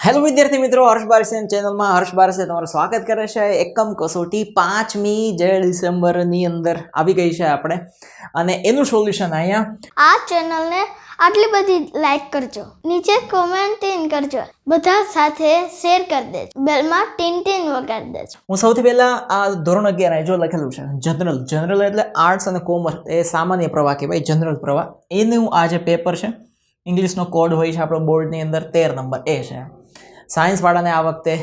Hello विद्यार्थी मित्रों, हर्ष बारसे चैनल में हर्ष बारसे તમારું સ્વાગત કરે છે। એકમ કસોટી 5મી જે ડિસેમ્બરની અંદર આવી ગઈ છે આપણે અને એનું સોલ્યુશન અહીંયા આ ચેનલને આટલી બધી લાઈક કરજો, નીચે કોમેન્ટ કરજો, બધા સાથે શેર કરી દેજો, બેલમાં ટીન વગાડી દેજો। હું સૌથી પહેલા આ ધોરણ 11 જો લખેલું છે જનરલ એટલે આર્ટ્સ અને કોમર્સ એ સામાન્ય પ્રવાહ કહેવાય, જનરલ પ્રવાહ એનું આ જે પેપર છે ઇંગ્લિશનો કોડ હોય છે આપણો બોર્ડની અંદર 13 નંબર એ છે। साइंस वाला ने आ वखते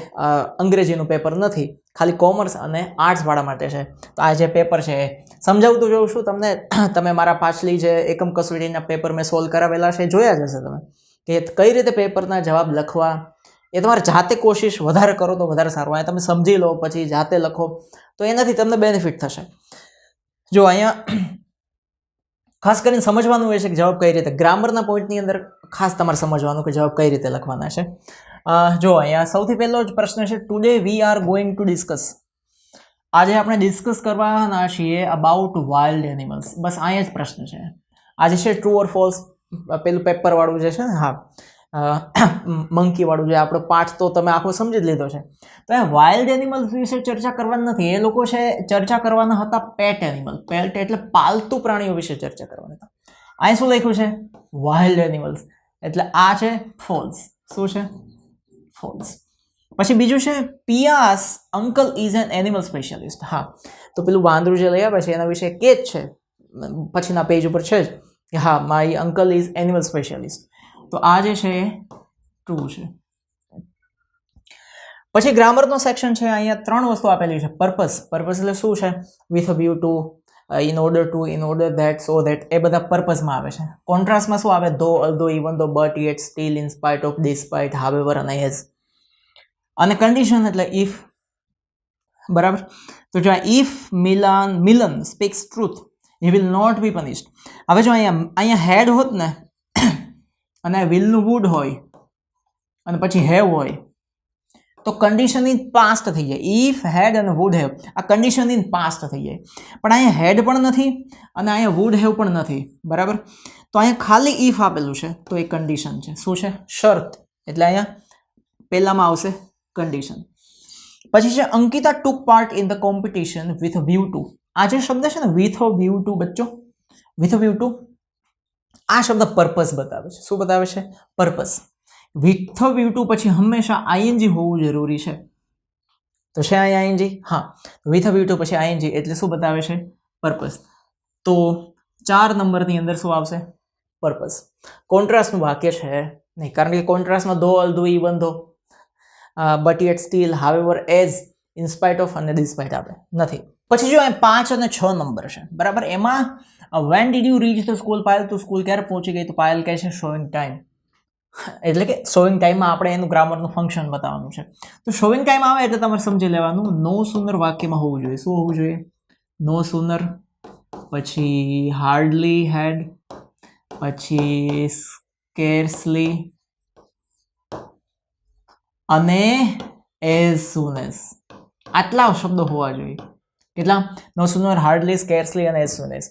अंग्रेजीનું पेपर नहीं, खाली कॉमर्स और आर्ट्स वाला माटे छे। तो आ जे पेपर है समझावतो जाऊँ छूँ तमने। तमे मारा पाछली जे एकम कसोटीना पेपर में सोल्व करावेला छे जोया ज हशे तमे के कई रीते पेपरना जवाब लखवा। ए तमारे जाते कोशिश वधारे करो तो वधारे सारुं। आ तमे समझी लो पछी जाते लखो तो एनाथी तमने बेनिफिट थशे। जो अहींया खास करीने समझवानुं होय छे के जवाब कई रीते, ग्रामरना पॉइंटनी अंदर खास तमारे समझवानुं के जवाब कई रीते लखवाना छे। जो अहींया सौथी पहेलो ज प्रश्न छे, today we are going to discuss. आज आपणे डिस्कस करवाना छीए अबाउट वाइल्ड एनिमल्स। बस अहींया ज प्रश्न छे। आज छे ट्रू और फॉल्स पेलुं पेपर वाळुं जे छे ने, हाँ मंकी वाळुं जे आपणो पाठ तो तमे आखो समजी ज लीधो छे। तो आ वाइल्ड एनिमल्स विषे चर्चा करवानी नथी, ए लोको छे चर्चा करवाना हता पेट एनिमल। पेट एटले पालतू प्राणीओ विषे चर्चा करवानी हता। अहीं शुं लख्युं छे वाइल्ड एनिमल्स एटले आ छे फॉल्स। शुं छे फॉल्स। पछी बीजू छे पियास uncle is an animal specialist. हाँ तो पेलुं वांदरू जे लई आवे छे एना विषे के ज छे, पछीना पेज उपर छे के हाँ my uncle is animal specialist. तो आ जे छे ट्रू छे। पछी ग्रामरनो सेक्शन छे, अहींया 3 वस्तु आपेली छे। पर्पस, पर्पस એટલે શું છે? With a view to, in order to, in order that, so that એ બધા पर्पस માં આવે છે। કોન્ટ્રાસ્ટમાં શું આવે? though, although, even though, but, yet, still, in spite of, despite, however અને as। અને કન્ડિશન એટલે if, બરાબર? તો જો if Milan speaks truth, he will not be punished। હવે જો અહીંયા હેડ હોત ને અને will નું would હોય અને પછી have હોય तो कंडीशन इन पास्ट थी जाए। If head and would have a condition in past थी जाए, पण अहीं हेड पण नथी अने अहीं वुड हेव पण नथी, बराबर? तो अहीं खाली इफ आपेलुं छे तो ए कंडीशन छे। शुं छे? शर्त। एटले अहीं पहेलामां आवशे कंडीशन। पछी छे Ankita took part in the competition with view to. आ जे शब्द छे ने विथ व्यू टू, बच्चों विथ व्यू टू आ शब्द पर्पस बतावे छे। शुं बतावे छे? पर्पस। विथ व्यू टू पछी हमेशा आईएनजी होवुं जरूरी छे। तो छे आईएनजी? हाँ, विथ व्यू टू पछी आईएनजी एटले शुं बतावे छे? पर्पस। तो 4 नंबरनी अंदर शुं आवशे? पर्पस। कॉन्ट्रास्टनुं वाक्य छे नहीं, कारण के कॉन्ट्रास्टमां though, although, even though, but yet, still, however, as, in spite of अने डिस्पाइट आपे नथी। पछी जो 5 અને 6 नंबर छे, बराबर? एमां when did you reach the school Payal? तो स्कूल क्यारे पहोंची गई? तो पायल कहे छे शोइंग टाइम। એટલે કે શોઈંગ ટાઈમમાં આપણે એનું ગ્રામરનું ફંક્શન બતાવવાનું છે। તો શોઈંગ ટાઈમ આવે એટલે તમારે સમજી લેવાનું નો સુનર વાક્યમાં હોવું જોઈએ। શું હોવું જોઈએ? નો સુનર, પછી હાર્ડલી હેડ, પછી સ્કેર્સલી અને એઝ સૂન એઝ। આટલા શબ્દો હોવા જોઈએ। કેટલા? નો સુનર, હાર્ડલી, સ્કેર્સલી અને એઝ સૂન એઝ।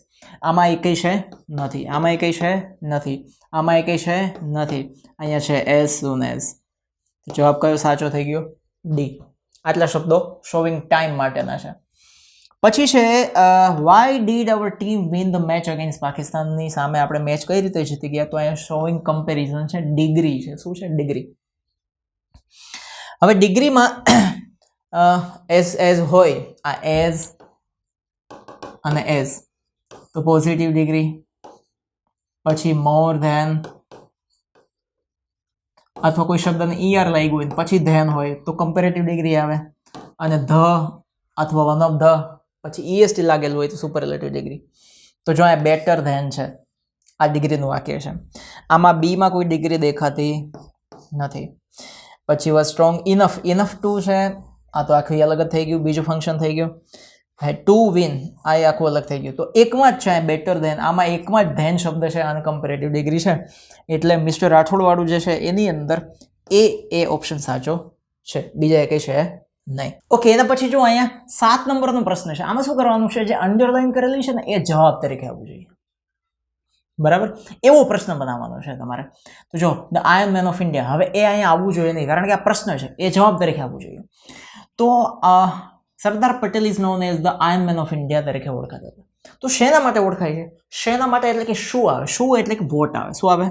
આમાં એકેય છે નથી, આમાં એકેય છે નથી, આમાં એકેય છે નથી, અહીંયા છે એઝ સૂન એઝ। જવાબ કયો સાચો થઈ ગયો? ડી। આટલા શબ્દો શોવિંગ ટાઈમ માટેના છે। પછી છે why did hour team win the match against પાકિસ્તાનની સામે આપણે મેચ કઈ રીતે જીતી ગયા? તો અહીંયા શોવિંગ કમ્પેરિઝન છે, ડિગ્રી છે। શું છે? ડિગ્રી। હવે ડિગ્રીમાં એઝ હોય, આ એઝ અને એઝ तो पॉजिटिव डिग्री, पछी मोर देन अथवा कोई शब्द ने ईआर लागू होय पछी देन होय तो कंपेरेटिव डिग्री आवे, अने ध अथवा वन ऑफ द पछी ईएसटी लागेल होय तो सुपरलेटिव डिग्री। तो जो आ बेटर देन छे आ डिग्री नुं वाक्य छे। आमां बी मां कोई डिग्री देखाती नथी। पछी was strong enough, enough to छे आ तो आखुं अलग थई गयुं, बीजुं फंक्शन थई गयुं। टू विन आ आखुं अलग थई गयुं। तो एकमां ज छे बेटर देन, आमां एकमां ज देन शब्द छे अने कंपेरेटिव डिग्री छे एटले मिस्टर राठोड वाळुं जे छे एनी अंदर ए ऑप्शन साचो छे, बीजा एकेय छे नहीं। ओके, एना पछी जो अहींया 7 नंबरनो प्रश्न छे, आमां शुं करवानुं छे? जे अंडरलाइन करेली छे ने ए जवाब तरीके आववुं जोईए। બરાબર, એવો પ્રશ્ન બનાવવાનો છે તમારે. તો જો the iron man of India, હવે એ અહીંયા આવવું જોઈએ નહીં, કારણ કે આ પ્રશ્ન છે, એ જવાબ તરીકે આવવું જોઈએ. તો Sardar Patel is known as the iron man of India તરીકે ઓળખાતા હતા. તો શેના માટે ઓળખાય છે? શેના માટે એટલે કે શું આવે? શું એટલે કે વોટ આવે. શું આવે?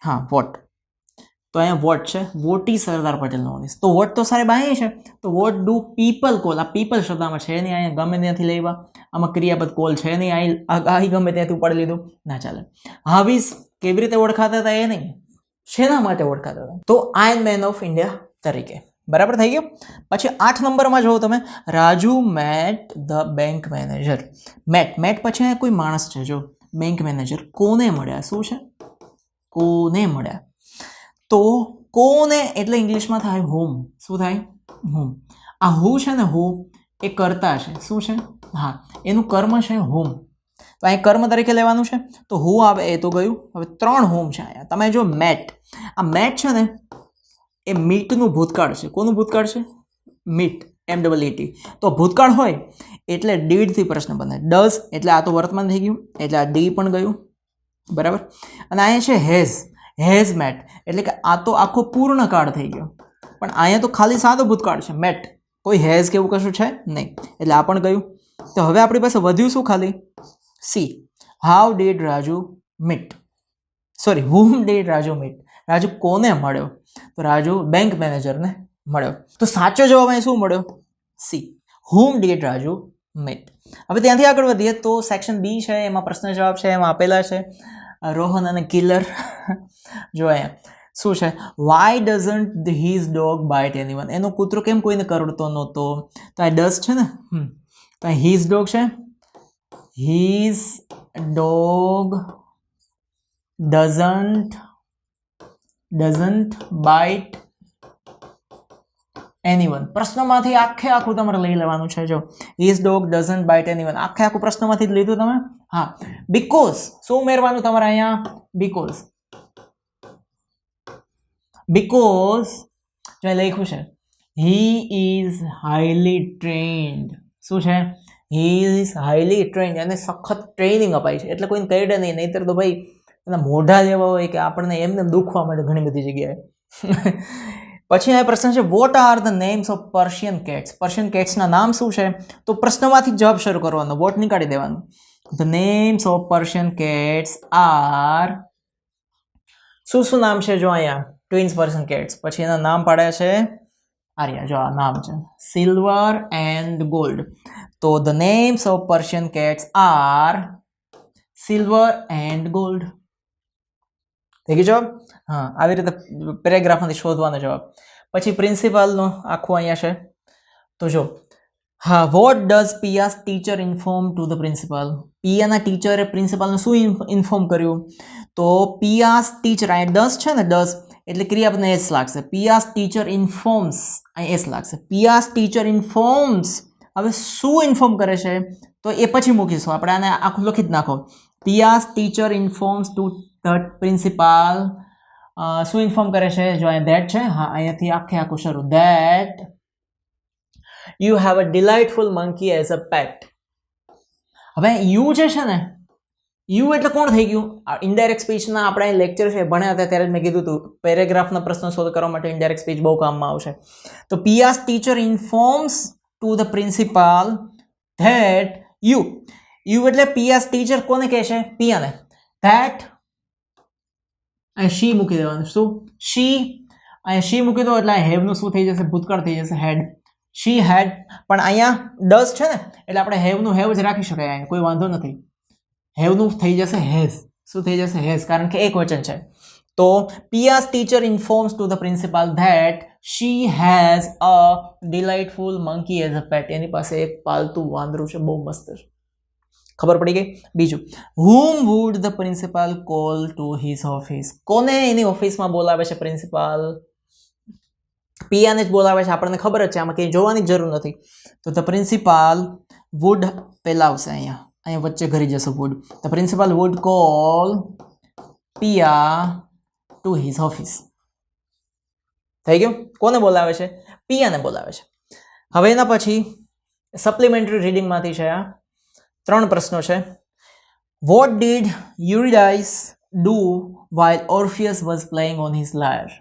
હા, વોટ. તો અહીંયા વોટ છે, વોટી સરદાર પટેલ નોન એઝ. તો વોટ તો સાહેબ અહીંયા છે, તો વોટ ડુ પીપલ કોલ. આ પીપલ શબ્દમાં છે નહીં, અહીંયા ગમે ત્યાંથી લેવા, આમાં ક્રિયાપદ કોલ છે નહીં, અહીં ગમે ત્યાંથી ઉપાડી લીધું, ના ચાલે. હાવીસ કેવી રીતે ઓળખાતા હતા એ નહીં, શેના માટે ઓળખાતા હતા? તો આયર્ન મેન ઓફ ઇન્ડિયા તરીકે. બરાબર થઈ ગયું. પછી 8 નંબરમાં જુઓ તમે, Raju met the bank manager. Met પછી અહીંયા કોઈ માણસ છે, જો બેંક મેનેજર કોને મળ્યા? શું છે? કોને મળ્યા. તો કોને એટલે ઇંગ્લિશમાં થાય હોમ. શું થાય? હોમ. આ હુ છે ને, હુ એ કર્તા છે. શું છે? હા, એનું કર્મ છે હોમ. તો અહીં કર્મ તરીકે લેવાનું છે, તો હુ આવે એ તો ગયું. હવે 3 હોમ છે અહીંયા. તમે જો મેટ, આ મેટ છે ને એ મીટનું ભૂતકાળ છે. કોનું ભૂતકાળ છે? Meet, MEET. તો ભૂતકાળ હોય એટલે ડીડથી પ્રશ્ન બને. ડઝ એટલે આ તો વર્તમાન થઈ ગયું, એટલે આ ડી પણ ગયું. બરાબર. અને અહીંયા છે હેઝ મેટ, એટલે કે આ તો આખો પૂર્ણ કાળ થઈ ગયો, પણ અહીંયા તો ખાલી સાદો ભૂતકાળ છે, મેટ. કોઈ હેઝ કેવું કશું છે નહીં, એટલે આ પણ ગયું. તો હવે આપણી પાસે વધ્યું શું? ખાલી C. How did Raju meet, sorry, whom did Raju meet. Raju કોને મળ્યો? તો રાજુ બેંક મેનેજરને મળ્યો. તો સાચો જવાબ અહીં શું મળ્યો? C, whom did Raju meet. હવે ત્યાંથી આગળ વધીએ તો સેક્શન બી છે, એમાં પ્રશ્ન જવાબ છે, એમાં આપેલા છે રોહન અને કિલર. જો અહીંયા શું છે? Why doesn't his dog bite anyone. એનો કૂતરો કેમ કોઈને કરડતો નહોતો? તો આ ડઝ છે ને, તો આ હીઝ ડોગ છે. His dog doesn't bite anyone. પ્રશ્નમાંથી આખું તમારે લઈ લેવાનું છે. જો his dog doesn't bite anyone, આખું પ્રશ્નમાંથી જ લીધું તમે. હા, બીકોઝ શું ઉમેરવાનું તમારે અહીંયા? બીકોઝ જો લખ્યું છે હી ઇઝ હાઈલી ટ્રેન્ડ. શું છે? He is highly trend. એને સખત ટ્રેનિંગ અપાય છે, એટલે કોઈને કરડે નહીં, નહીંતર તો ભાઈ એના મોઢા જેવા હોય કે આપણને એમને દુખવા મળે ઘણી બધી જગ્યાએ. પછી આ પ્રશ્ન છે, what are the names of Persian cats. Persian કેટ્સના નામ શું છે? તો પ્રશ્નમાંથી જવાબ શરૂ કરવાનો, વોટ નીકાળી દેવાનું. The names of Persian cats are, શું નામ છે? જો અહીંયા ટ્વિન્સ પર્શિયન કેટ્સ, પછી એના નામ પાડ્યા છે આર્યા. જો આ નામ છે સિલ્વર એન્ડ ગોલ્ડ. તો the names of Persian cats are silver and gold. થઈ ગયો જવાબ? હા, આવી રીતે પેરેગ્રાફમાંથી શોધવાનો જવાબ. પછી પ્રિન્સિપાલનો આખું અહીંયા છે. તો જો હા, what does Pia's teacher inform to the principal. પિયાના ટીચરે પ્રિન્સિપાલને શું ઇન્ફોર્મ કર્યું? તો પિયાસ ટીચર, અહીંયા ડઝ છે ને, ડઝ એટલે ક્રિયાપદને એસ લાગશે. પિયાસ ટીચર ઇન્ફોર્મ્સ, અહીં એસ લાગશે. પિયાસ ટીચર ઇન્ફોર્મ્સ. હવે શું ઇન્ફોર્મ કરે છે? તો એ પછી મૂકીશું આપણે, આને આખું લખી જ નાખો. પિયાસ teacher informs to the principal. શું ઇન્ફોર્મ કરે છે? જો અહીંયા ધેટ છે, હા, અહીંયાથી આખું શરૂ. That you have a delightful monkey as a pet. હવે યુ જે છે ને, યુ એટલે કોણ થઈ ગયું? ઇનડાયરેક્ટ સ્પીચના આપણે લેક્ચર છે ભણ્યા હતા ત્યારે જ મેં કીધું હતું પેરેગ્રાફના પ્રશ્નો સોલ્વ કરવા માટે ઇનડાયરેક્ટ સ્પીચ બહુ કામમાં આવશે. તો Pia's teacher informs to the principal that you એટલે પિયાસ ટીચર કોને કહે છે? પિયાને. ધેટ અહીં શી મૂકી દેવાનું. શું? શી. અહીંયા શી મૂકી દો એટલે હેવનું શું થઈ જશે? ભૂતકાળ થઈ જશે, હેડ. શી હેડ. પણ અહીંયા ડઝ છે ને, એટલે આપણે હેવનું હેવ જ રાખી શકાય, અહીંયા કોઈ વાંધો નથી. હેવનું થઈ જશે હેઝ. શું થઈ જશે? હેઝ, કારણ કે એક વચન છે. તો Pia's teacher informs to the principal that she has a delightful monkey as a pet. એની પાસે એક પાલતુ વાંદરું છે, બહુ મસ્ત છે. ખબર પડી ગઈ? બીજું, whom would the principal call to his office. કોને એની ઓફિસમાં બોલાવે છે પ્રિન્સિપાલ? પિયાને જ બોલાવે છે, આપણને ખબર જ છે, આમાં કંઈ જોવાની જરૂર નથી. તો ધ પ્રિન્સિપાલ વુડ પહેલા આવશે, અહીંયા વચ્ચે ઘરી જશે would. The principal would call Piya to his office. થઈ ગયું? કોને બોલાવે છે? પિયાને બોલાવે છે. હવે એના પછી સપ્લિમેન્ટરી રીડિંગમાંથી છે આ 3 પ્રશ્નો છે. What did Eurydice do while Orpheus was playing on his lyre?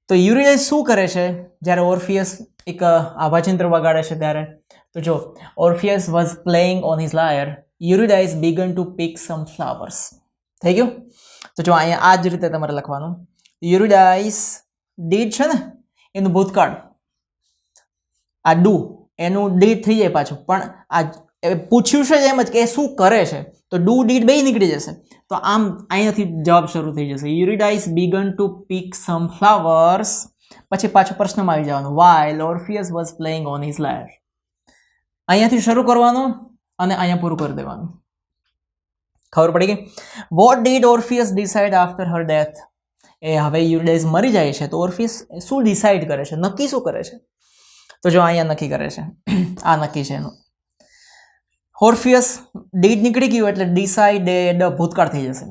તો યુરિડાઇસ શું કરે છે જ્યારે ઓર્ફિયસ એક આભાચિંત્ર વગાડે છે ત્યારે? તો જો Orpheus was playing on his lyre, Eurydice began to pick some flowers. થઈ ગયું? તો જો અહીંયા આ જ રીતે તમારે લખવાનું. યુરિડાઇસ ડીડ છે ને એનું ભૂતકાળ, આ ડુ એનું ડીડ થઈ જાય પાછું, પણ આ પૂછ્યું છે એમ જ કે એ શું કરે છે, તો ડુ ડીડ બે નીકળી જશે. તો આમ અહીંયાથી જવાબ શરૂ થઈ જશે. યુરિડાઇસ began to pick some flowers, પછી પાછું પ્રશ્નમાં આવી જવાનું while Orpheus was playing on his lyre. અહીંયાથી શરૂ કરવાનું અને અહીંયા પૂરું કરી દેવાનું. ખબર પડી ગઈ? What did Orpheus decide after her death? એ હવે યુરિડાઇસ મરી જાય છે તો ઓર્ફિયસ શું ડિસાઇડ કરે છે, નક્કી શું કરે છે? તો જો અહીંયા નક્કી કરે છે, આ નક્કી છે એનું. ઓર્ફિયસ ડીડ નીકળી ગયું એટલે ડિસાઇડેડ ભૂતકાળ થઈ જશે.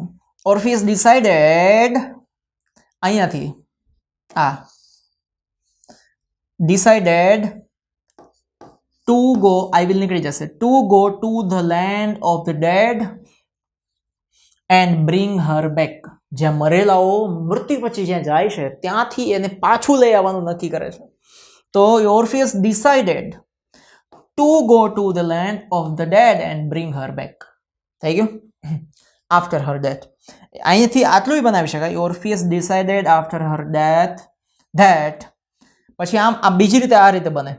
ઓર્ફિયસ ડિસાઇડેડ અહીંયાથી આ decided to go, I will નીકળી જશે, to go to the land of the dead and bring her back. જ્યાં મરેલાઓ મૃત્યુ પછી જ્યાં જાય છે ત્યાંથી એને પાછું લઈ આવવાનું નક્કી કરે છે. તો Orpheus decided to go to the land of the dead and bring her back. થઈ ગયું? After her death. અહીંયાથી આટલું બનાવી શકાય. Orpheus decided after her death that, પછી આમ આ બીજી રીતે આ રીતે બને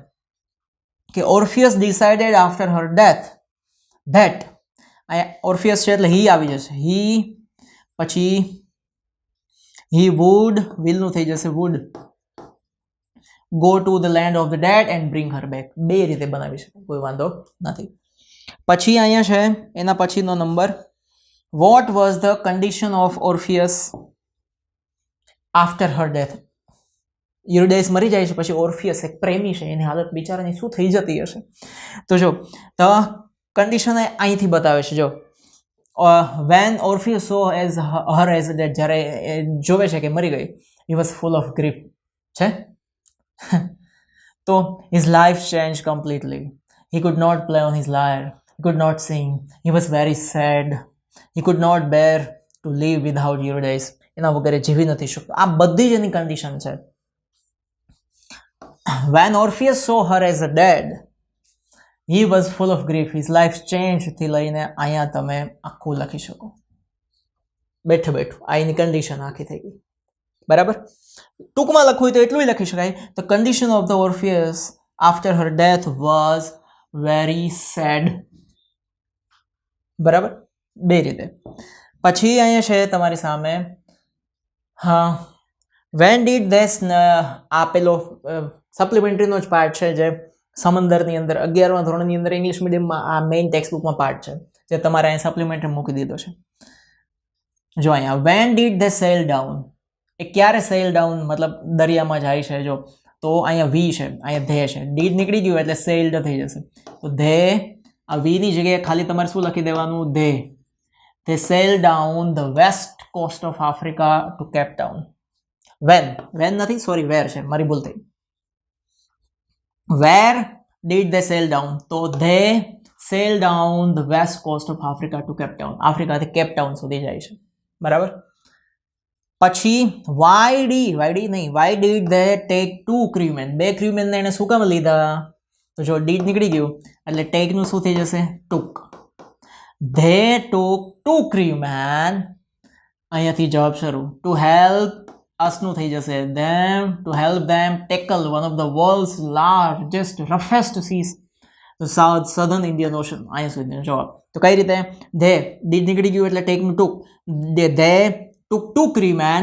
કે Orpheus decided after her death that, અહીંયા ઓર્ફિયસ છે એટલે હી આવી જશે, હી, પછી હી વુડ, વિલનું થઈ જશે would, go to the land of the dead and bring her back. બે રીતે બનાવી શકાય, કોઈ વાંધો નથી. પછી અહીંયા છે એના પછીનો નંબર, what was the condition of Orpheus after her death? Eurydice મરી જાય છે પછી ઓર્ફિયસ એક પ્રેમી છે, એની હાલત બિચારાની શું થઈ જતી હશે? તો જો ધ કન્ડિશન અહીંથી બતાવે છે. જો when Orpheus saw as her as dead, જ્યારે જોવે છે કે મરી ગઈ, he was full of grief છે. તો his life change completely. He could not play on his lyre, he could not sing, he was very sad, he could not bear to live without Eurydice. એના વગેરે જીવી નથી શકતો. આ બધી જ એની કન્ડિશન છે. When Orpheus saw her as a dead, he was full of grief. His life changed થી લઈને અહીંયા તમે આખું લખી શકો. બેઠું બેઠું આ એની કન્ડિશન આખી થઈ ગઈ. બરાબર? ટૂંકમાં લખવું હોય તો એટલું લખી શકાય. The condition of the Orpheus after her death was very sad. બરાબર? બે રીતે. પછી અહીંયા છે તમારી સામે, હા, when did this, આ પેલો સપ્લિમેન્ટરીનો જ પાર્ટ છે જે સમંદરની અંદર 11મા ધોરણની અંદર ઇંગ્લિશ મીડિયમમાં આ મેઇન ટેક્સ્ટબુકમાં પાર્ટ છે જે તમારે અહીંયા સપ્લિમેન્ટરી મૂકી દીધો છે. જો અહીંયા when did they sail down, એ ક્યારે સેલ ડાઉન મતલબ દરિયામાં જાય છે. જો તો અહીંયા વી છે, અહીંયા ધે છે, ડીડ નીકળી ગયું એટલે સેલ્ડ થઈ જશે. તો ધે, આ વીની જગ્યાએ ખાલી તમારે શું લખી દેવાનું? They. They sailed down the west coast of Africa to Cape Town. When નથી, સોરી, where છે, મારી ભૂલ થઈ. Where did they sail down? તો they sailed down the west coast of Africa to Cape Town. આફ્રિકાથી Cape Town સુધી જાય છે. બરાબર? પછી why did they take 2 crewmen? 2 crewmen ને એને શું કામ લીધા? તો જો did નીકળી ગયું એટલે take નું શું થઈ જશે? took. They took 2 crewmen, અહીંયાથી જવાબ શરૂ, to help us નું થઈ જશે them, to help them tackle one of the world's largest roughest seas, the southern Indian Ocean. અહીંયા સુધીનો જવાબ. તો કઈ રીતે? they did નીકળી ગયું એટલે take નું took, they took 2 crewmen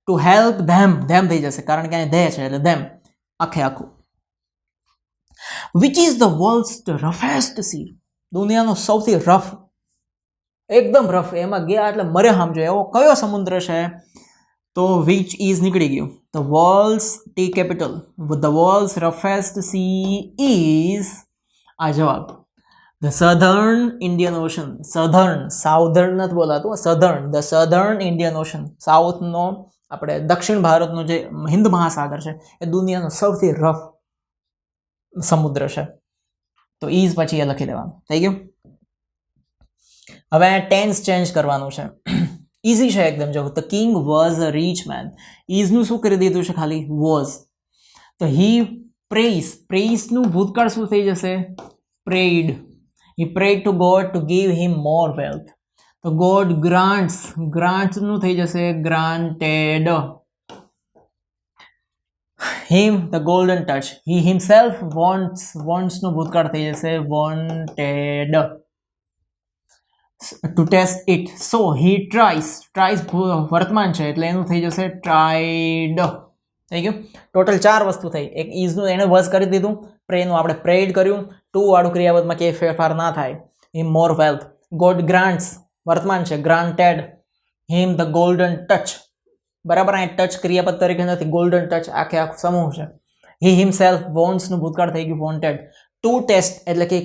to help them થઈ જશે કારણ કે અહીંયા they છે એટલે them આખું. which is the world's roughest sea? દુનિયાનો સૌથી રફ, એકદમ રફ, એમાં ગયા એટલે મરે સમજો એવો કયો સમુદ્ર છે? તો which is નીકળી ગયું. the world's T capital, the world's roughest sea is, આ જવાબ, the southern Indian Ocean. southern નથી બોલાતું, the southern Indian Ocean. સાઉથનો આપણે દક્ષિણ ભારતનો જે હિન્દ મહાસાગર છે એ દુનિયાનો સૌથી રફ સમુદ્ર છે. તો ઈઝ પછી એ લખી દેવાનું. થઈ ગયું? હવે આ ટેન્સ ચેન્જ કરવાનું છે. ઇઝી છે એકદમ. જો the king was a rich man, ઇઝનું શું કરી દીધું છે ખાલી વોઝ. તો હી પ્રેઇઝનું ભૂતકાળ શું થઈ જશે prayed. He prayed to God to give him more wealth. તો ગોડ ગ્રાન્ટ્સનું થઈ જશે granted. Him the golden touch, he himself વોન્ટ્સનું ભૂતકાળ થઈ જશે wanted. To test it, so he tries વર્તમાન છે એટલે એનું થઈ જશે ટ્રાઈડ. થઈ ગયું. ટોટલ 4 વસ્તુ થઈ. એક ઇઝનું એને વોઝ કરી દીધું, પ્રેનું આપણે પ્રેડ કર્યું, ટુ વાળું ક્રિયાપદમાં કે ફેરફાર ના થાય. હિમ મોર વેલ્થ, ગોડ ગ્રાન્ટ્સ વર્તમાન છે granted, him the golden touch. બરાબર, અહીં ટચ ક્રિયાપદ તરીકે નથી, ગોલ્ડન ટચ આખું સમૂહ છે. હી હિમસેલ્ફ વોન્ટ્સનું ભૂતકાળ થઈ ગયું વોન્ટેડ. ટુ ટેસ્ટ એટલે કે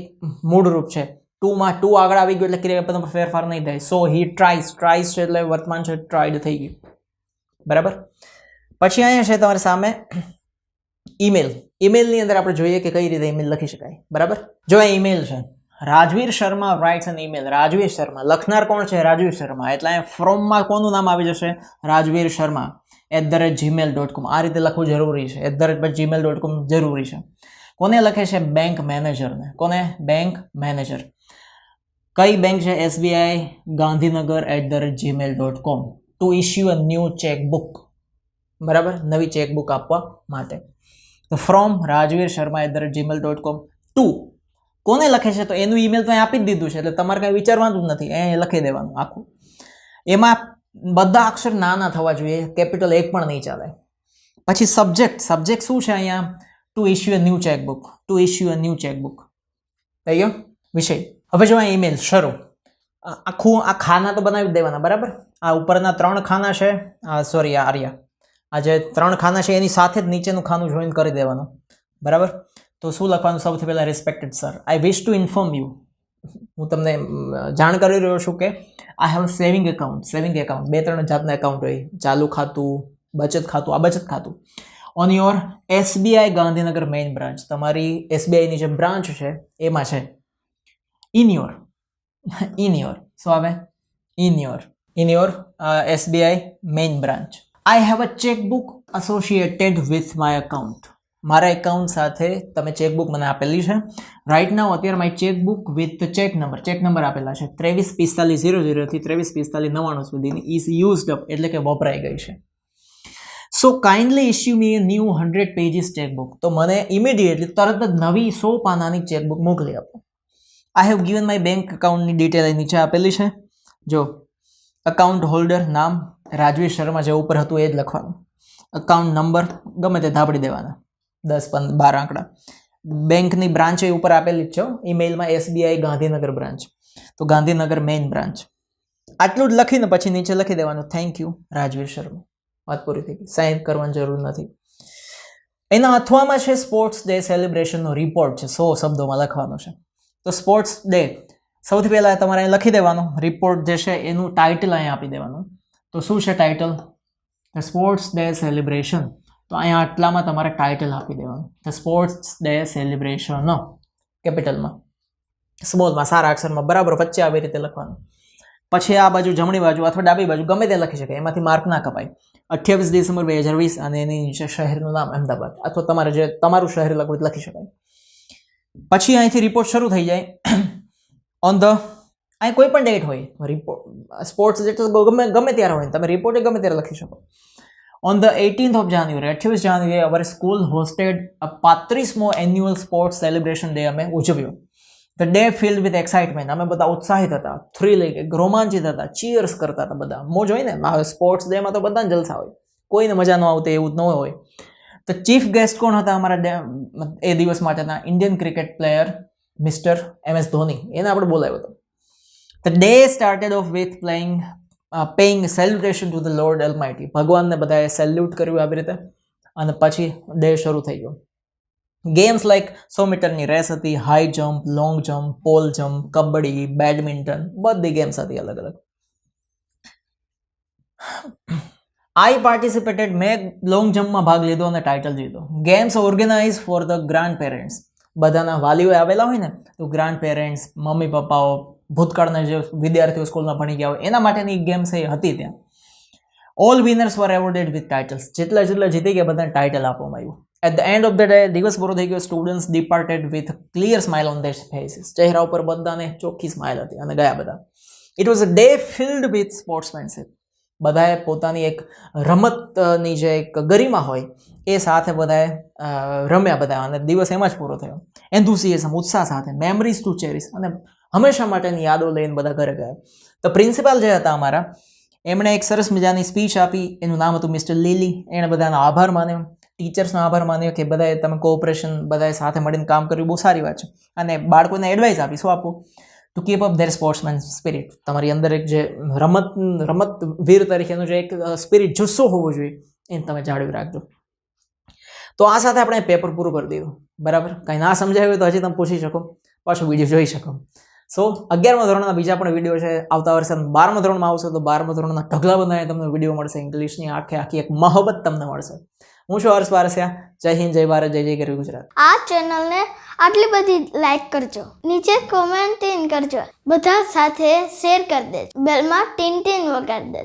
મૂળ રૂપ છે, ટુમાં ટુ આગળ આવી ગયું એટલે ક્રિયાપદમાં ફેરફાર નહીં થાય. સો હી ટ્રાઈઝ છે એટલે વર્તમાન છે ટ્રાઈડ થઈ ગયું. બરાબર. પછી અહીંયા છે તમારી સામે ઈમેલ. ઈમેલની અંદર આપણે જોઈએ કે કઈ રીતે ઈમેલ લખી શકાય. બરાબર. જો આ ઈમેલ છે, Rajveer Sharma writes an email. Rajveer Sharma લખનાર કોણ છે રાજવીર શર્મા, એટલે અહીંયા ફ્રોમમાં કોનું નામ આવી જશે રાજવીર શર્મા @gmail.com. આ રીતે લખવું જરૂરી છે. @gmail.com જરૂરી છે. કોને લખે છે બેંક મેનેજરને. કોને બેંક મેનેજર. કઈ બેંક છે SBI Gandhinagar @gmail.com to issue a new chequebook. બરાબર, નવી ચેકબુક આપવા માટે. તો from Rajveer Sharma @gmail.com two કોને લખે છે તો એનું ઈમેલ તો અહીં આપી જ દીધું છે એટલે તમારે કાંઈ વિચારવાનું જ નથી, એ લખી દેવાનું આખું. એમાં બધા અક્ષર નાના થવા જોઈએ, કેપિટલ એક પણ નહીં ચાલે. પછી સબ્જેક્ટ શું છે અહીંયા to issue a new chequebook. થઈ ગયો વિષય. હવે જો આ ઈમેલ શરૂ, આખું આ ખાના તો બનાવી દેવાના. બરાબર. આ ઉપરના 3 ખાના છે, સોરી આ જે 3 ખાના છે એની સાથે જ નીચેનું ખાનું જોઈન કરી દેવાનું. બરાબર. તો શું લખવાનું સૌથી પહેલાં respected sir, I wish two inform you, હું તમને જાણ કરી રહ્યો છું કે આઈ હેવ સેવિંગ એકાઉન્ટ. 2-3 જાતના એકાઉન્ટ હોય, ચાલુ ખાતું, બચત ખાતું. આ બચત ખાતું on your SBI Gandhinagar main branch, તમારી SBIની જે બ્રાન્ચ છે એમાં છે. ઇન યોર શું આવે in your SBI main branch. I have a chequebook associated with my account, મારા એકાઉન્ટ સાથે તમે ચેકબુક મને આપેલી છે. રાઇટ નાઉ અત્યારે મારી ચેકબુક વિથ ચેક નંબર આપેલા છે 234500 થી 234599 સુધીની ઇઝ યુઝડ અપ એટલે કે વપરાઈ ગઈ છે. So kindly issue me a new 100 pages chequebook, તો મને ઇમિડિયેટલી તરત જ નવી 100 પાનાની ચેકબુક મોકલી આપો. I have given my bank એકાઉન્ટની ડિટેલ નીચે આપેલી છે. જો અકાઉન્ટ હોલ્ડર નામ રાજવીર શર્મા જે ઉપર હતું એ જ લખવાનું. અકાઉન્ટ નંબર ગમે તે ધાબડી દેવાના, 10-12 આંકડા. બેંકની બ્રાન્ચ એ ઉપર આપેલી જ છે ઈમેલમાં, SBI ગાંધીનગર બ્રાન્ચ, તો ગાંધીનગર મેઇન બ્રાન્ચ. આટલું જ લખીને પછી નીચે લખી દેવાનું થેન્ક યુ રાજવીર શર્મા. વાત પૂરી થઈ ગઈ, સાઇન કરવાની જરૂર નથી. એના અથવામાં છે સ્પોર્ટ્સ ડે સેલિબ્રેશનનો રિપોર્ટ છે, 100 શબ્દોમાં લખવાનો છે. તો સ્પોર્ટ્સ ડે સૌથી પહેલાં તમારે અહીં લખી દેવાનું. રિપોર્ટ જે છે એનું ટાઇટલ અહીંયા આપી દેવાનું. તો શું છે title? The sports day celebration. તો અહીંયા આટલામાં તમારે ટાઇટલ આપી દેવાનું, ધ સ્પોર્ટ્સ ડે સેલિબ્રેશન, કેપિટલમાં, સ્મોલમાં, સારા અક્ષરમાં, બરાબર વચ્ચે આવી રીતે લખવાનું. પછી આ બાજુ જમણી બાજુ અથવા ડાબી બાજુ ગમે તે લખી શકાય, એમાંથી માર્ક ના કપાય. 28 ડિસેમ્બર 2020 અને એની નીચે શહેરનું નામ અમદાવાદ અથવા તમારે જે તમારું શહેર લખવું લખી શકાય. પછી અહીંથી રિપોર્ટ શરૂ થઈ જાય. ઓન ધ, અહીં કોઈ પણ ડેટ હોય, રિપોર્ટ સ્પોર્ટ્સ ડે તો ગમે ત્યારે હોય, તમે રિપોર્ટ ગમે ત્યારે લખી શકો. On the 18th of January, 28 જાન્યુઆરી, our school hosted a 35મો એન્યુઅલ સ્પોર્ટ્સ સેલિબ્રેશન ડે અમે ઉજવ્યો. The day filled with excitement. અમે બધા ઉત્સાહિત હતા, થ્રિલિંગ, રોમાંચિત હતા, ચીયર્સ કરતા હતા બધા. મોજ હોય ને, સ્પોર્ટ્સ ડેમાં તો બધાને જલસા હોય, કોઈને મજા ન આવતી એવું જ ન હોય. તો ચીફ ગેસ્ટ કોણ હતા અમારા એ દિવસ માટેના? Indian cricket player mister MS Dhoni, એને આપણે બોલાવ્યો હતો. The day started off with paying salutation to the Lord Almighty. ભગવાનને બધાએ સેલ્યુટ કર્યું આવી રીતે, અને પછી ડે શરૂ થઈ ગયો. ગેમ્સ લાઈક 100 મીટરની રેસ હતી, high jump, long jump, pole jump, kabaddi, badminton, બધી ગેમ્સ હતી અલગ અલગ. આઈ પાર્ટિસિપેટેડ, મેં લોંગ જમ્પમાં ભાગ લીધો અને ટાઇટલ જીતો. Games organise for the grandparents, બધાના વાલીઓ આવેલા હોય ને, તો ગ્રાન્ડ પેરેન્ટ્સ, મમ્મી પપ્પાઓ, ભૂતકાળના જે વિદ્યાર્થીઓ સ્કૂલમાં ભણી ગયા હોય એના માટેની ગેમ્સ એ હતી ત્યાં. All winners were awarded with titles. જેટલા જીતી ગયા બધાને ટાઇટલ આપવામાં આવ્યું. At the end of the day દિવસ પૂરો થઈ ગયો. Students departed with clear smile on their faces. ચહેરા ઉપર બધાને ચોખ્ખી સ્માઇલ હતી અને ગયા બધા. It was a day filled with sportsmanship. બધાએ પોતાની એક રમતની જે એક ગરિમા હોય એ સાથે બધાએ રમ્યા બધા અને દિવસ એમાં જ પૂરો થયો. એન્થુસિયાઝમ, ઉત્સાહ સાથે, મેમરીઝ ટુ ચેરિશ અને હંમેશા માટેની યાદો લઈને બધા ઘરે ગયા. તો પ્રિન્સિપાલ જે હતા અમારા એમણે એક સરસ મજાની સ્પીચ આપી. એનું નામ હતું મિસ્ટર લીલી. એણે બધાનો આભાર માન્યો, ટીચર્સનો આભાર માન્યો કે બધાએ તમે કોઓપરેશન બધાએ સાથે મળીને કામ કર્યું, બહુ સારી વાત છે. અને બાળકોને એડવાઇસ આપી. શું આપવું? To keep up there sportsman spirit. તમારી અંદર એક જે રમતવીર તરીકેનું જે એક સ્પિરિટ, જુસ્સો હોવો જોઈએ એને તમે જાળવી રાખજો. તો આ સાથે આપણે પેપર પૂરું કરી દીધું. બરાબર, કાંઈ ના સમજાયું હોય તો હજી તમે પૂછી શકો, પાછો વિડીયો જોઈ શકો. સો 11મા ધોરણના બીજા પણ વિડીયો છે. આવતા વર્ષે 12મા ધોરણમાં આવશે તો 12મા ધોરણના ઢગલા બંધાને તમને વિડીયો મળશે. ઇંગ્લિશની આખી એક મહોબત તમને મળશે. હું છું હર્ષ પારસિયા. જય હિન્દ, જય ભારત, જય જય ગરવી ગુજરાત. આ ચેનલને આટલી બધી લાઈક કરજો, નીચે કોમેન્ટ કરજો, બધા સાથે શેર કરી દેજો, બેલમાં ટીન ટીન વગાડી દેજો.